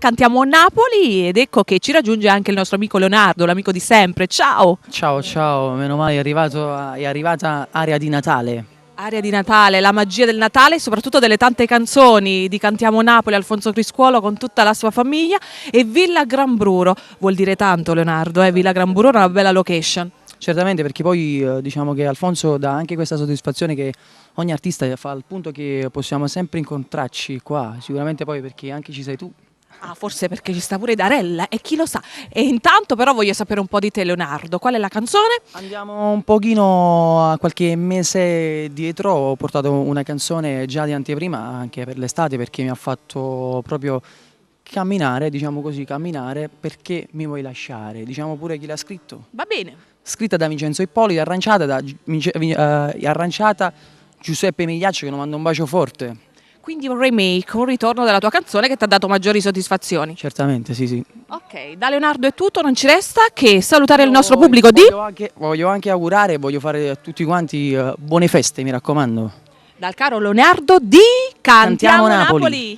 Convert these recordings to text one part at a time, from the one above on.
cantiamo Napoli ed ecco che ci raggiunge anche il nostro amico Leonardo, l'amico di sempre. Ciao! Ciao, meno male è arrivata Aria di Natale. Aria di Natale, la magia del Natale e soprattutto delle tante canzoni di Cantiamo Napoli, Alfonso Criscuolo con tutta la sua famiglia e Villa Gran Bruro. Vuol dire tanto Leonardo, Villa Gran Bruro è una bella location. Certamente, perché poi diciamo che Alfonso dà anche questa soddisfazione che ogni artista fa al punto che possiamo sempre incontrarci qua, sicuramente poi perché anche ci sei tu. Ah, forse perché ci sta pure Darella e chi lo sa. E intanto però voglio sapere un po' di te Leonardo, qual è la canzone? Andiamo un pochino a qualche mese dietro, ho portato una canzone già di anteprima anche per l'estate perché mi ha fatto proprio camminare, diciamo così, camminare perché mi vuoi lasciare, diciamo pure chi l'ha scritto. Va bene. Scritta da Vincenzo Ippolito, arranciata Giuseppe Migliaccio che non manda un bacio forte. Quindi un remake, un ritorno della tua canzone che ti ha dato maggiori soddisfazioni. Certamente, sì. Ok, da Leonardo è tutto, non ci resta che salutare il nostro pubblico di... Voglio anche augurare, voglio fare a tutti quanti buone feste, mi raccomando. Dal caro Leonardo di Cantiamo Napoli.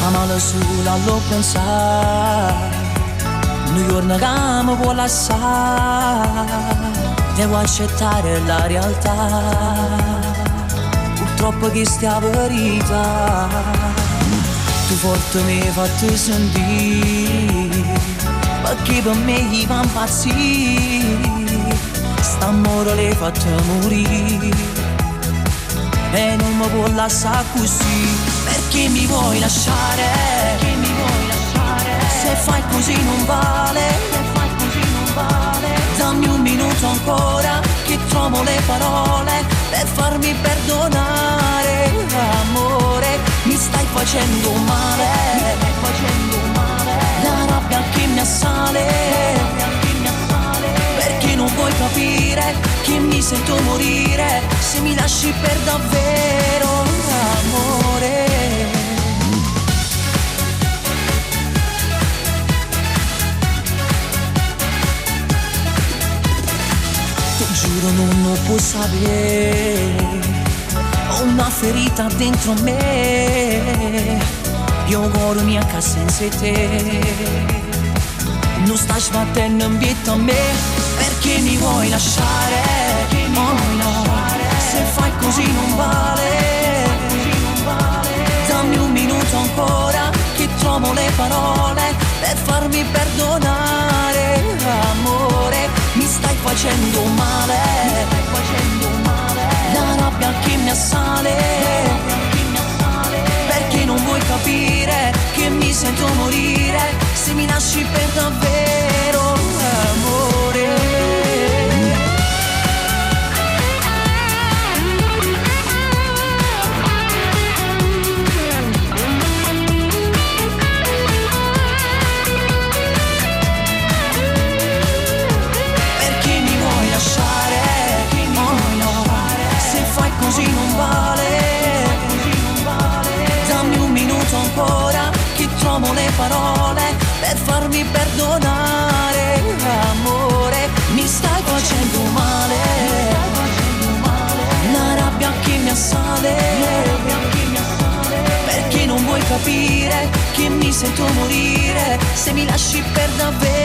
Male solo allo pensare, un giorno che mi può lasciare, devo accettare la realtà, purtroppo che sta verità, tu forte mi hai fatto sentire, perché per me gli va impazzire, st'amore l'hai fatto morire. E non mi può lasciare così, perché mi vuoi lasciare? Perché mi vuoi lasciare? Se fai così non vale, se fai così non vale. Dammi un minuto ancora, che trovo le parole per farmi perdonare. Amore, mi stai facendo male, mi stai facendo male. La rabbia che mi assale, perché non vuoi capire che mi sento morire se mi lasci per davvero, amore. Ti giuro non lo puoi sapere, ho una ferita dentro me, io cuore mia che senza te. Non stai sbattendo in pietà a me, perché mi vuoi lasciare? Oh no, se fai così non vale. Dammi un minuto ancora, che trovo le parole per farmi perdonare. Amore, mi stai facendo male, la rabbia che mi assale, perché non vuoi capire che mi sento morire se mi lasci per davvero, amore. Perché mi vuoi lasciare? Oh no, se fai così non vale. Dammi un minuto ancora, che trovo le parole per farmi perdonare, amore, mi stai facendo male, la rabbia che mi assale, perché non vuoi capire che mi sento morire se mi lasci per davvero.